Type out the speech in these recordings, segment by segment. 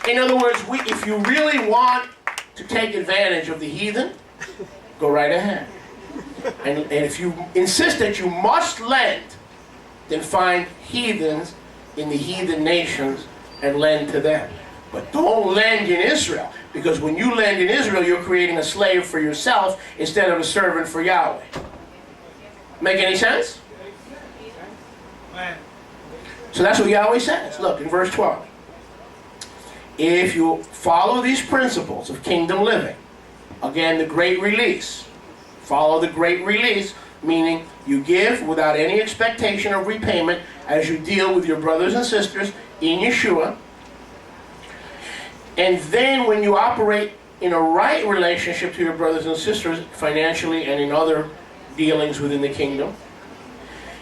In other words, if you really want to take advantage of the heathen, go right ahead. And if you insist that you must lend, then find heathens in the heathen nations and lend to them. But don't lend in Israel, because when you lend in Israel, you're creating a slave for yourself instead of a servant for Yahweh. Make any sense? So that's what Yahweh says. Look, in verse 12. If you follow these principles of kingdom living, again, the great release. Follow the great release, meaning you give without any expectation of repayment as you deal with your brothers and sisters in Yeshua. And then when you operate in a right relationship to your brothers and sisters, financially and in other dealings within the kingdom,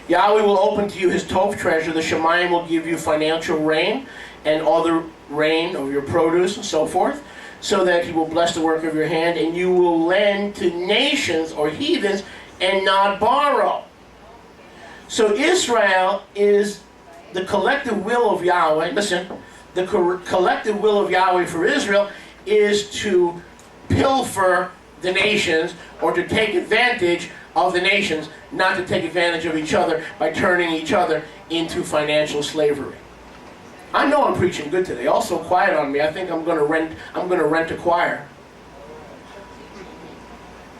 Yahweh will open to you his Tov treasure. The Shemayim will give you financial rain and other rain of your produce and so forth, so that he will bless the work of your hand, and you will lend to nations or heathens and not borrow. So Israel is the collective will of Yahweh. Listen, the collective will of Yahweh for Israel is to pilfer the nations or to take advantage of the nations, not to take advantage of each other by turning each other into financial slavery. I know I'm preaching good today. Also quiet on me. I think I'm going to rent a choir.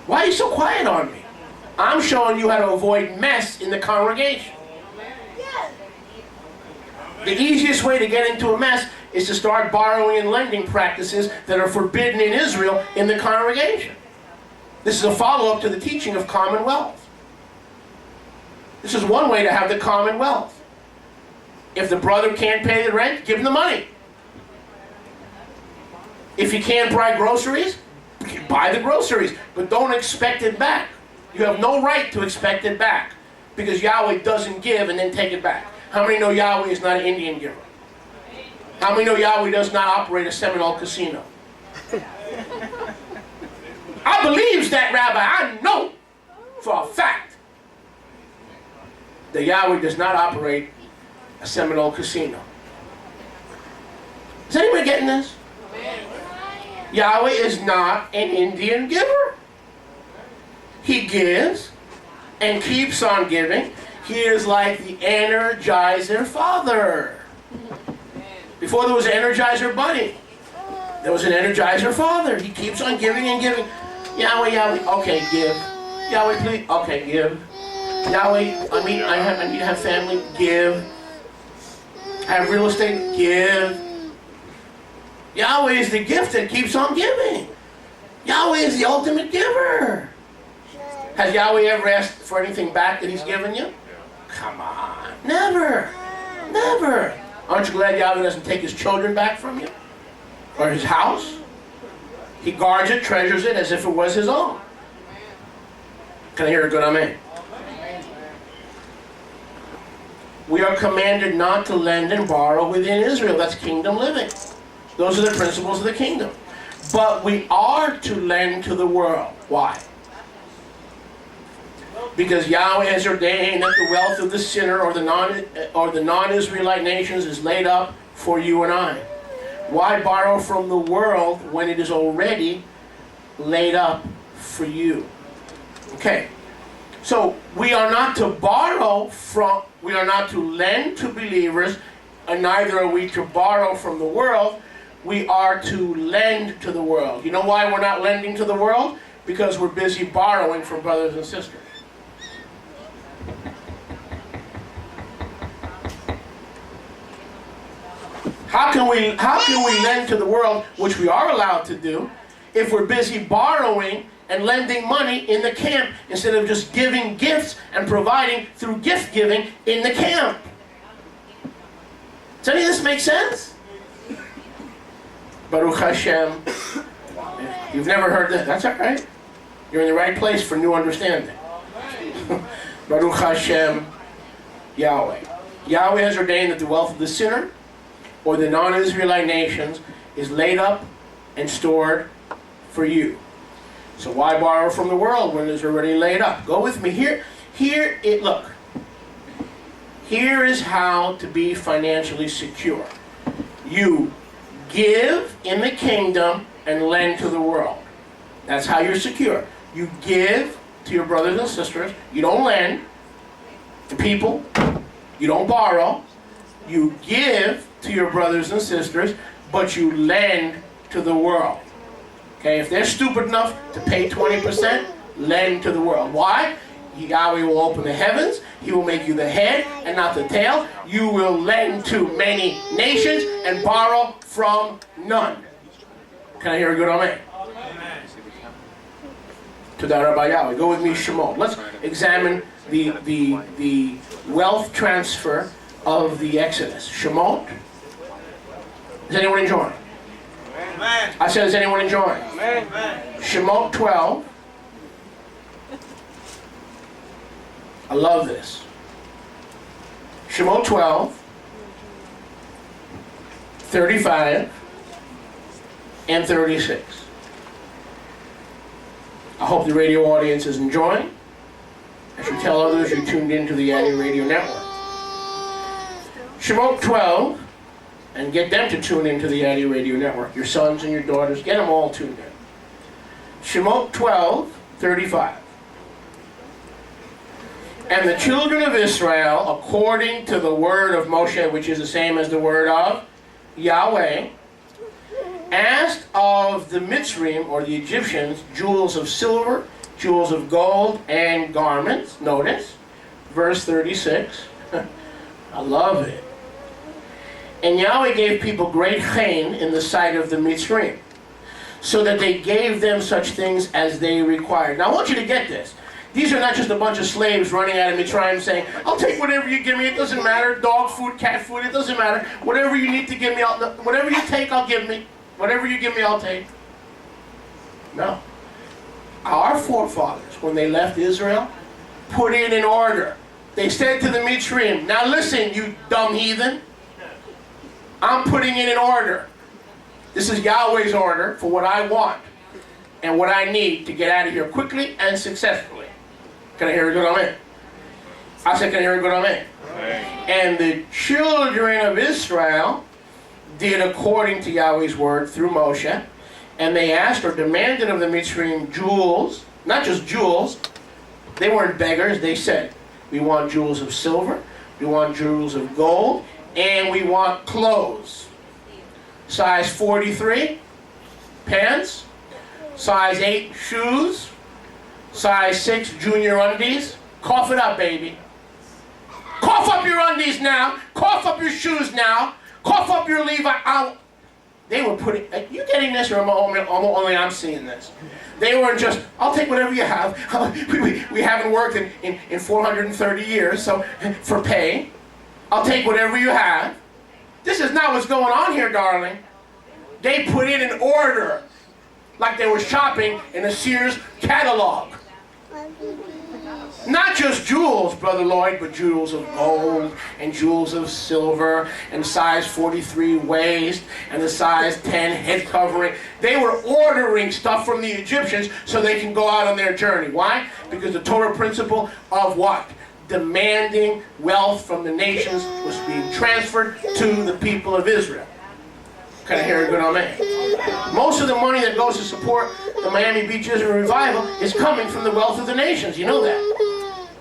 Why are you so quiet on me? I'm showing you how to avoid mess in the congregation. The easiest way to get into a mess is to start borrowing and lending practices that are forbidden in Israel in the congregation. This is a follow-up to the teaching of commonwealth. This is one way to have the commonwealth. If the brother can't pay the rent, give him the money. If he can't buy groceries, buy the groceries, but don't expect it back. You have no right to expect it back, because Yahweh doesn't give and then take it back. How many know Yahweh is not an Indian giver? How many know Yahweh does not operate a Seminole casino? I believe that, Rabbi. I know for a fact that Yahweh does not operate a Seminole casino. Is anybody getting this? Yahweh is not an Indian giver. He gives and keeps on giving. He is like the Energizer Father. Before there was an Energizer Bunny, there was an Energizer Father. He keeps on giving and giving. Yahweh, Yahweh, okay, give. Yahweh, please, okay, give. Yahweh, I need to have family, give. Have real estate, give. Yahweh is the gift that keeps on giving. Yahweh is the ultimate giver. Has Yahweh ever asked for anything back that he's given you? Come on. Never. Never. Aren't you glad Yahweh doesn't take his children back from you? Or his house? He guards it, treasures it as if it was his own. Can I hear a good amen? We are commanded not to lend and borrow within Israel. That's kingdom living. Those are the principles of the kingdom. But we are to lend to the world. Why? Because Yahweh has ordained that the wealth of the sinner or the non-Israelite nations is laid up for you and I. Why borrow from the world when it is already laid up for you? Okay. So we are not to borrow from, we are not to lend to believers, and neither are we to borrow from the world. We are to lend to the world. You know why we're not lending to the world? Because we're busy borrowing from brothers and sisters. How can we lend to the world, which we are allowed to do, if we're busy borrowing and lending money in the camp instead of just giving gifts and providing through gift giving in the camp? Does any of this make sense? Baruch Hashem. You've never heard that? That's all right. You're in the right place for new understanding. Baruch Hashem Yahweh. Yahweh has ordained that the wealth of the sinner or the non-Israelite nations is laid up and stored for you. So why borrow from the world when it's already laid up? Go with me here. Look. Here is how to be financially secure. You give in the kingdom and lend to the world. That's how you're secure. You give to your brothers and sisters. You don't lend to people. You don't borrow. You give to your brothers and sisters, but you lend to the world. Okay, if they're stupid enough to pay 20%, lend to the world. Why? Yahweh will open the heavens. He will make you the head and not the tail. You will lend to many nations and borrow from none. Can I hear a good amen? To that Rabbi Yahweh. Go with me, Shemot. Let's examine the wealth transfer of the Exodus. Shemot. Is anyone enjoying? Amen. I said, is anyone enjoying? Amen. Shemot 12. I love this. Shemot 12, 35, and 36. I hope the radio audience is enjoying. I should tell others you tuned into the Yadi Radio Network. Shemot 12, and get them to tune into the Yadi Radio Network. Your sons and your daughters, get them all tuned in. Shemot 12, 35. And the children of Israel, according to the word of Moshe, which is the same as the word of Yahweh, asked of the Mitzrim, or the Egyptians, jewels of silver, jewels of gold, and garments. Notice, verse 36. I love it. And Yahweh gave people great pain in the sight of the Mitzrim, so that they gave them such things as they required. Now I want you to get this. These are not just a bunch of slaves running out of Mitzrayim saying, I'll take whatever you give me, it doesn't matter. Dog food, cat food, it doesn't matter. Whatever you need to give me, whatever you take, I'll give me. Whatever you give me, I'll take. No. Our forefathers, when they left Israel, put it in order. They said to the Mitzrayim, now listen, you dumb heathen. I'm putting it in order. This is Yahweh's order for what I want and what I need to get out of here quickly and successfully. Can I hear a good amen? I said, can I hear a good amen? Amen. And the children of Israel did according to Yahweh's word through Moshe, and they asked or demanded of the Mitzrayim jewels, not just jewels. They weren't beggars. They said, we want jewels of silver, we want jewels of gold, and we want clothes. Size 43 pants, size 8 shoes, size 6 junior undies. Cough it up, baby. Cough up your undies now. Cough up your shoes now. Cough up your Levi. They were putting, you getting this, or only I'm seeing this? They weren't just, I'll take whatever you have. We haven't worked in 430 years, so for pay. I'll take whatever you have. This is not what's going on here, darling. They put it in order, like they were shopping in a Sears catalog. Not just jewels, Brother Lloyd, but jewels of gold and jewels of silver and size 43 waist and the size 10 head covering. They were ordering stuff from the Egyptians so they can go out on their journey. Why? Because the Torah principle of what? Demanding wealth from the nations was being transferred to the people of Israel. Can I hear a good amen? Most of the money that goes to support the Miami Beach Israel Revival is coming from the wealth of the nations. You know that.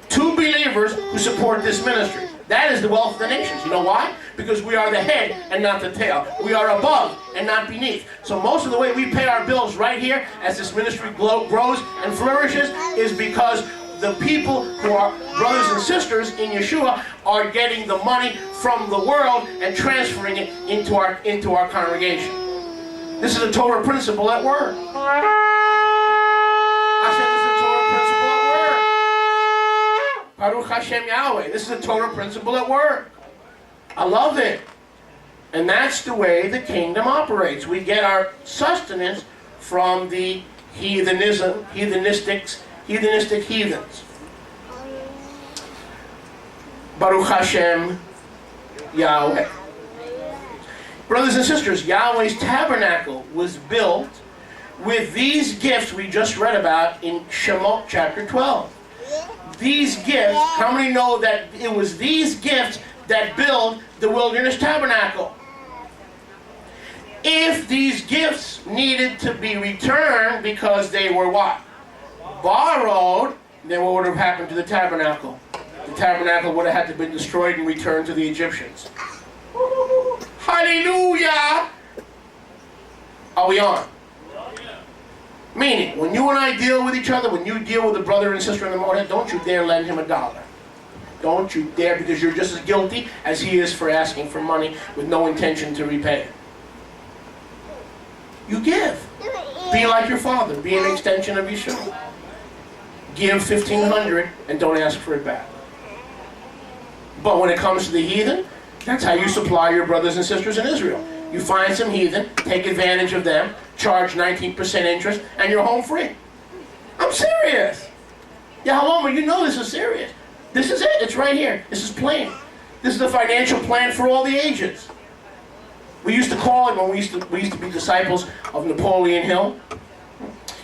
2 believers who support this ministry. That is the wealth of the nations. You know why? Because we are the head and not the tail. We are above and not beneath. So most of the way we pay our bills right here as this ministry grows and flourishes is because the people who are brothers and sisters in Yeshua are getting the money from the world and transferring it into our congregation. This is a Torah principle at work. I said this is a Torah principle at work. Baruch Hashem Yahweh. This is a Torah principle at work. I love it. And that's the way the kingdom operates. We get our sustenance from the heathenistic heathens. Baruch Hashem Yahweh. Brothers and sisters, Yahweh's tabernacle was built with these gifts we just read about in Shemot chapter 12. These gifts, how many know that it was these gifts that built the wilderness tabernacle? In if these gifts needed to be returned because they were what? Borrowed, then what would have happened to the tabernacle? The tabernacle would have had to be destroyed and returned to the Egyptians. Hallelujah! Are we on? Meaning, when you and I deal with each other, when you deal with a brother and sister in the Motorhead, don't you dare lend him $1. Don't you dare, because you're just as guilty as he is for asking for money with no intention to repay it. You give. Be like your father. Be an extension of Yeshua. Give $1,500 and don't ask for it back. But when it comes to the heathen, that's how you supply your brothers and sisters in Israel. You find some heathen, take advantage of them, charge 19% interest, and you're home free. I'm serious. Yahaloma, you know this is serious. This is it. It's right here. This is plain. This is the financial plan for all the ages. We used to call it, when we used to be disciples of Napoleon Hill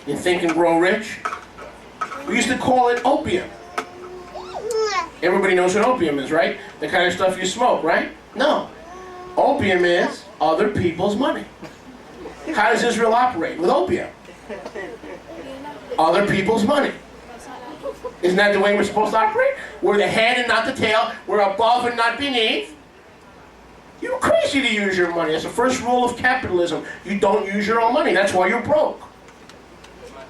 in Think and Grow Rich, we used to call it opium. Everybody knows what opium is, right? The kind of stuff you smoke, right? No. Opium is other people's money. How does Israel operate? With opium. Other people's money. Isn't that the way we're supposed to operate? We're the head and not the tail. We're above and not beneath. You're crazy to use your money. That's the first rule of capitalism. You don't use your own money. That's why you're broke.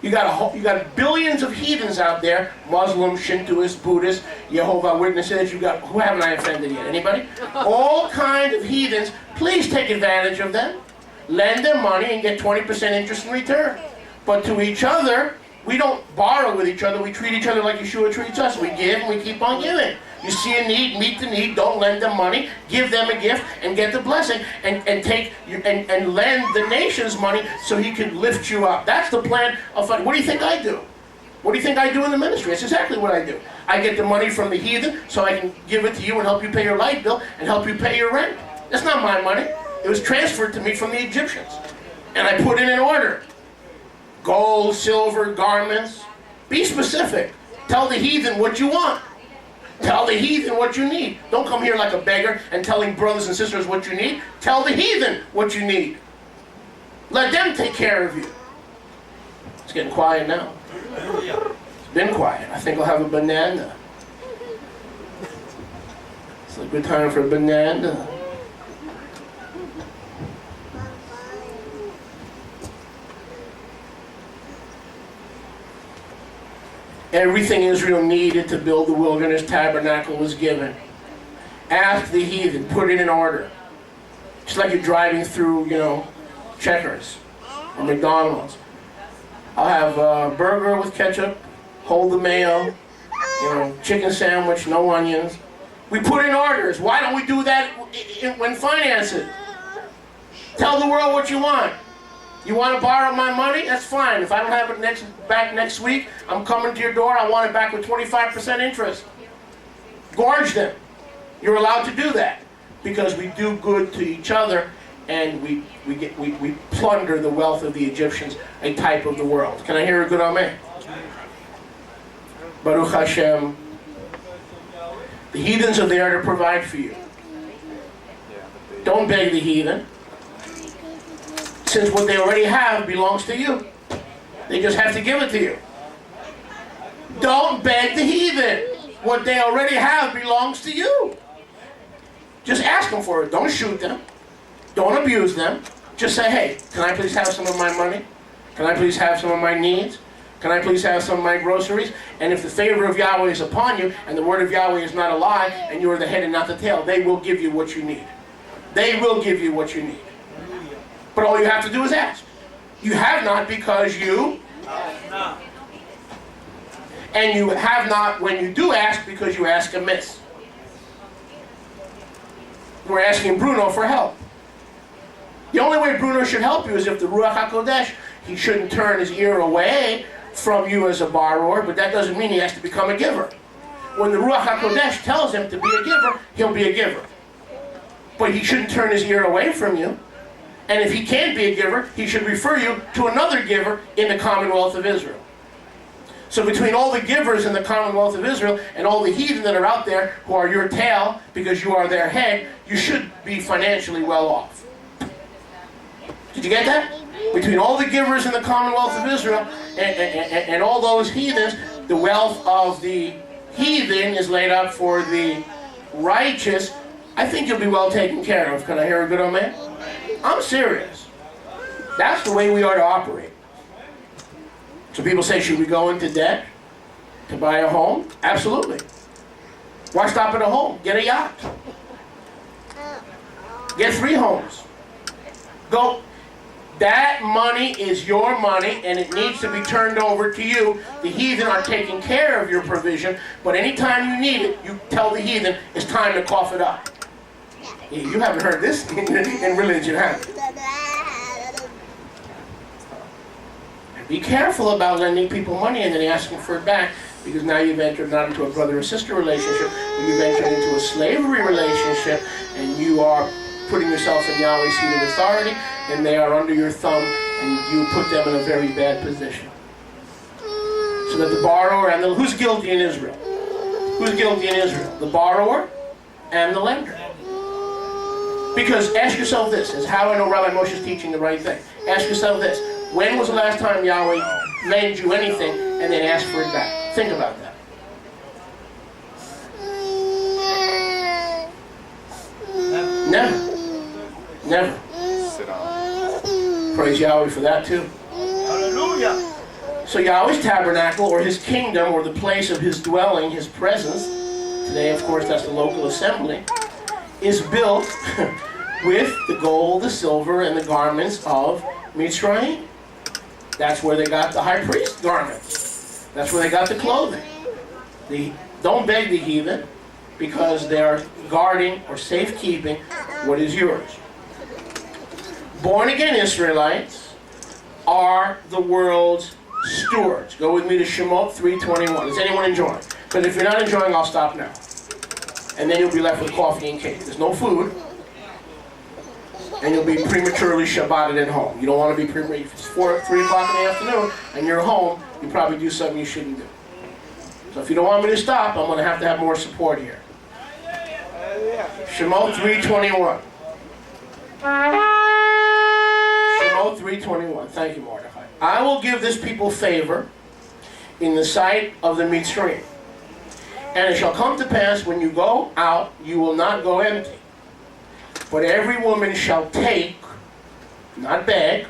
You got billions of heathens out there, Muslims, Shintoists, Buddhists, Jehovah Witnesses. Who haven't I offended yet? Anybody? All kinds of heathens. Please take advantage of them. Lend them money and get 20% interest in return. But to each other, we don't borrow with each other. We treat each other like Yeshua treats us. We give and we keep on giving. You see a need, meet the need. Don't lend them money. Give them a gift and get the blessing. And lend the nations money so he can lift you up. That's the plan of what do you think I do? What do you think I do in the ministry? It's exactly what I do. I get the money from the heathen so I can give it to you and help you pay your light bill and help you pay your rent. That's not my money. It was transferred to me from the Egyptians. And I put it in order. Gold, silver, garments. Be specific. Tell the heathen what you want. Tell the heathen what you need. Don't come here like a beggar and telling brothers and sisters what you need. Tell the heathen what you need. Let them take care of you. It's getting quiet now. It's been quiet. I think I'll have a banana. It's a good time for a banana. Everything Israel needed to build the wilderness tabernacle was given. Ask the heathen, put it in order. It's like you're driving through, Checkers or McDonald's. I'll have a burger with ketchup, hold the mayo, chicken sandwich, no onions. We put in orders. Why don't we do that when financing? Tell the world what you want. You want to borrow my money? That's fine. If I don't have it back next week, I'm coming to your door. I want it back with 25% interest. Gorge them. You're allowed to do that because we do good to each other and we plunder the wealth of the Egyptians, a type of the world. Can I hear a good amen? Baruch Hashem. The heathens are there to provide for you. Don't beg the heathen. Since what they already have belongs to you. They just have to give it to you. Don't beg the heathen. What they already have belongs to you. Just ask them for it. Don't shoot them. Don't abuse them. Just say, hey, can I please have some of my money? Can I please have some of my needs? Can I please have some of my groceries? And if the favor of Yahweh is upon you, and the word of Yahweh is not a lie, and you are the head and not the tail, they will give you what you need. They will give you what you need. But all you have to do is ask. You have not because you... And you have not when you do ask because you ask amiss. We're asking Bruno for help. The only way Bruno should help you is if the Ruach HaKodesh, he shouldn't turn his ear away from you as a borrower, but that doesn't mean he has to become a giver. When the Ruach HaKodesh tells him to be a giver, he'll be a giver. But he shouldn't turn his ear away from you. And if he can't be a giver, he should refer you to another giver in the Commonwealth of Israel. So between all the givers in the Commonwealth of Israel and all the heathen that are out there who are your tail because you are their head, you should be financially well off. Did you get that? Between all the givers in the Commonwealth of Israel and all those heathens, the wealth of the heathen is laid up for the righteous. I think you'll be well taken care of. Can I hear a good amen? I'm serious. That's the way we are to operate. So people say, should we go into debt to buy a home? Absolutely. Why stop at a home? Get a yacht. Get 3 homes. Go. That money is your money, and it needs to be turned over to you. The heathen are taking care of your provision, but anytime you need it, you tell the heathen it's time to cough it up. You haven't heard this in religion, have you? And be careful about lending people money and then asking for it back, because now you've entered not into a brother or sister relationship, but you've entered into a slavery relationship, and you are putting yourself in Yahweh's seat of authority, and they are under your thumb, and you put them in a very bad position. So that the borrower and who's guilty in Israel? Who's guilty in Israel? The borrower and the lender. Because ask yourself this, is how I know Rabbi Moshe is teaching the right thing. Ask yourself this, when was the last time Yahweh lent you anything and then asked for it back? Think about that. Never. Never. Praise Yahweh for that too. Hallelujah. So Yahweh's tabernacle, or his kingdom, or the place of his dwelling, his presence, today of course that's the local assembly, is built with the gold, the silver, and the garments of Mitzrayim. That's where they got the high priest garments. That's where they got the clothing. Don't beg the heathen, because they are guarding or safekeeping what is yours. Born-again Israelites are the world's stewards. Go with me to Shemot 3:21. Is anyone enjoying? Because if you're not enjoying, I'll stop now. And then you'll be left with coffee and cake. There's no food. And you'll be prematurely Shabbated at home. You don't want to be premature. If it's 3 o'clock in the afternoon and you're home, you probably do something you shouldn't do. So if you don't want me to stop, I'm going to have more support here. Shemot 3:21. Shemot 3:21. Thank you, Mordechai. I will give this people favor in the sight of the Mitzrayim. And it shall come to pass, when you go out, you will not go empty. But every woman shall take, not beg,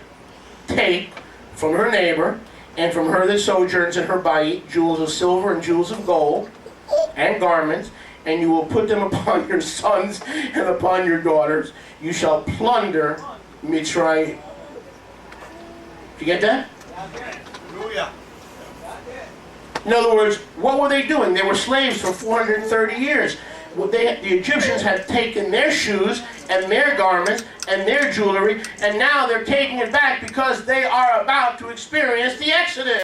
take from her neighbor, and from her that sojourns in her bayit, jewels of silver and jewels of gold, and garments, and you will put them upon your sons and upon your daughters. You shall plunder Mitzrayim. Did you get that? Hallelujah. In other words, what were they doing? They were slaves for 430 years. The Egyptians had taken their shoes and their garments and their jewelry, and now they're taking it back because they are about to experience the Exodus.